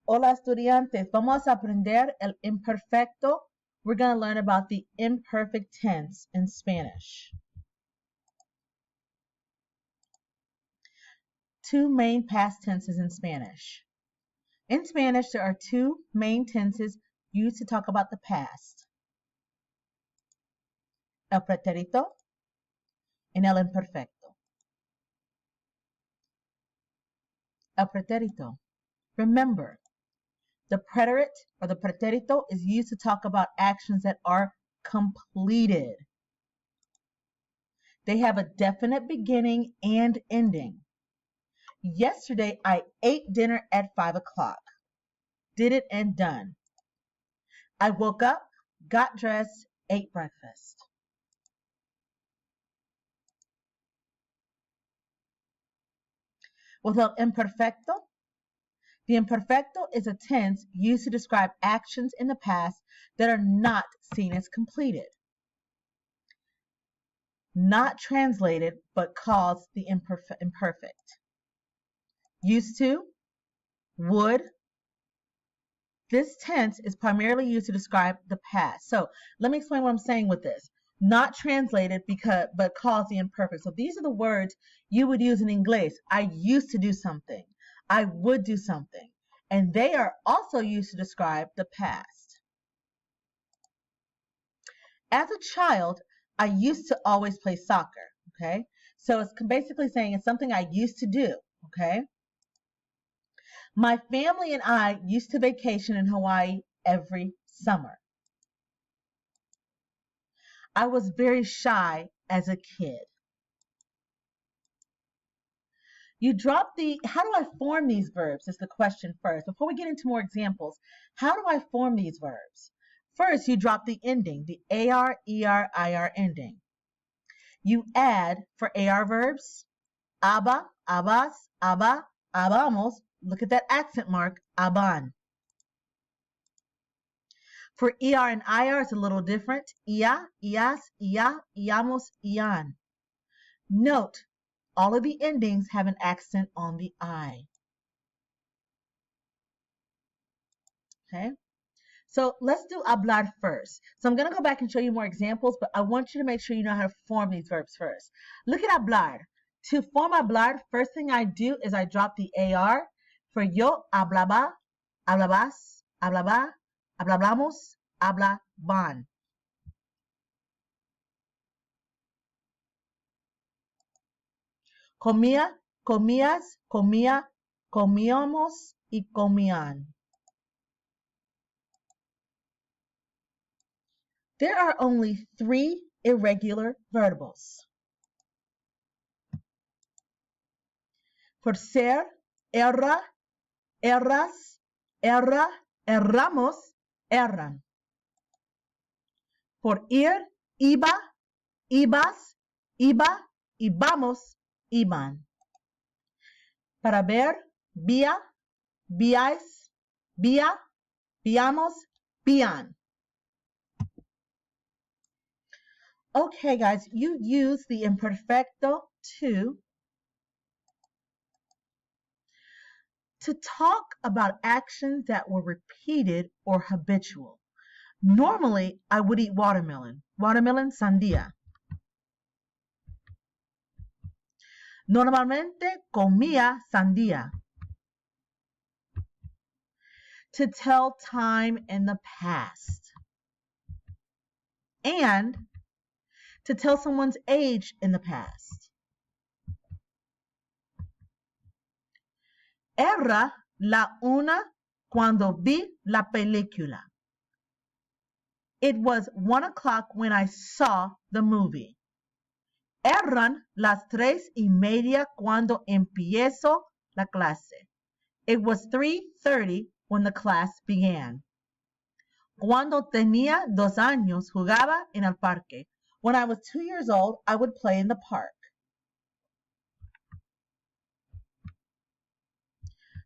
Hola estudiantes, vamos a aprender el imperfecto. We're going to learn about the imperfect tense in Spanish. Two main past tenses in Spanish. In Spanish, there are two main tenses used to talk about the past. El preterito and el imperfecto. El preterito. Remember, the preterite or the preterito is used to talk about actions that are completed. They have a definite beginning and ending. Yesterday, I ate dinner at 5 o'clock. Did it and done. I woke up, got dressed, ate breakfast. With el imperfecto, the imperfecto is a tense used to describe actions in the past that are not seen as completed. Not translated, but calls the imperfect. Used to, would. This tense is primarily used to describe the past. So let me explain what I'm saying with this. Not translated but calls the imperfect. So these are the words you would use in English. I used to do something. I would do something. And they are also used to describe the past. As a child, I used to always play soccer. Okay? So it's basically saying it's something I used to do. Okay? My family and I used to vacation in Hawaii every summer. I was very shy as a kid. You drop how do I form these verbs is the question first. Before we get into more examples, how do I form these verbs? First, you drop the ending, the AR, ER, IR ending. You add for AR verbs, aba, abas, aba, abamos. Look at that accent mark, aban. For ER and IR, it's a little different. Ia, ias, ia, iamos, ian. Note, all of the endings have an accent on the I. Okay? So let's do hablar first. So I'm going to go back and show you more examples, but I want you to make sure you know how to form these verbs first. Look at hablar. To form hablar, first thing I do is I drop the AR. For yo hablaba, hablabas, hablaba, hablamos, hablaban. Comía, comías, comía, comíamos y comían. There are only 3 irregular verbs. For ser, erra, erras, erra, erramos, erran. For ir, iba, ibas, iba, ibamos, iban. Para ver, vía, víais, vía, víamos, vían. Okay, guys, you use the imperfecto to talk about actions that were repeated or habitual. Normally, I would eat watermelon. Watermelon, sandía. Normalmente comía sandía. To tell time in the past. And to tell someone's age in the past. Era la una cuando vi la película. It was 1 o'clock when I saw the movie. Eran las 3:30 cuando empiezo la clase. It was 3:30 when the class began. Cuando tenía 2 años jugaba en el parque. When I was 2 years old, I would play in the park.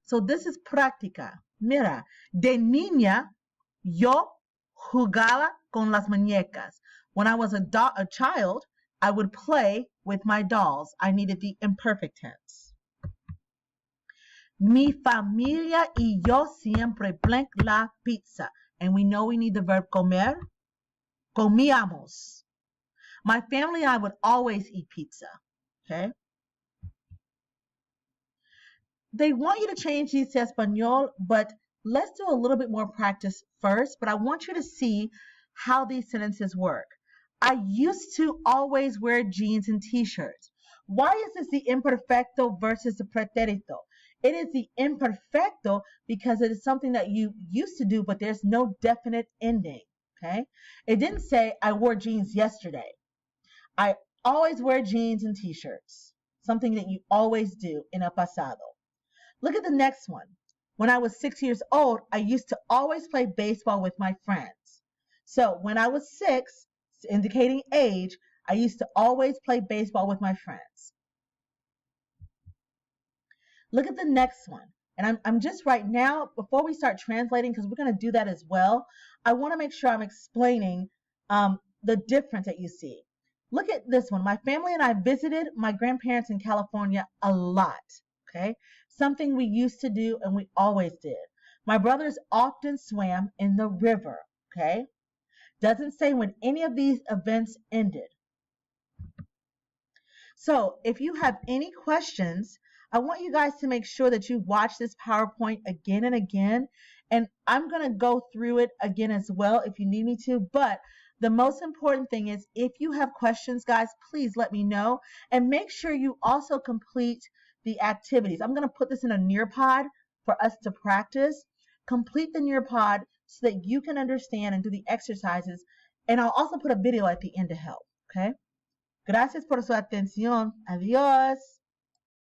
So this is práctica. Mira, de niña, yo jugaba con las muñecas. When I was a child, I would play with my dolls. I needed the imperfect tense. Mi familia y yo siempre blank la pizza. And we know we need the verb comer. Comíamos. My family and I would always eat pizza. Okay. They want you to change these to Espanol, but let's do a little bit more practice first. But I want you to see how these sentences work. I used to always wear jeans and t-shirts. Why is this the imperfecto versus the preterito? It is the imperfecto because it is something that you used to do, but there's no definite ending. Okay. It didn't say I wore jeans yesterday. I always wear jeans and t-shirts. Something that you always do in a pasado. Look at the next one. When I was 6 years old, I used to always play baseball with my friends. So when I was 6, indicating age, I used to always play baseball with my friends. Look at the next one. And I'm just right now, before we start translating, because we're going to do that as well, I want to make sure I'm explaining the difference that you see. Look at this one. My family and I visited my grandparents in California a lot. Okay. Something we used to do and we always did. My brothers often swam in the river. Okay. Doesn't say when any of these events ended. So if you have any questions, I want you guys to make sure that you watch this PowerPoint again and again. And I'm going to go through it again as well if you need me to. But the most important thing is if you have questions, guys, please let me know. And make sure you also complete the activities. I'm going to put this in a Nearpod for us to practice. Complete the Nearpod so that you can understand and do the exercises. And I'll also put a video at the end to help. Okay? Gracias por su atención. Adiós.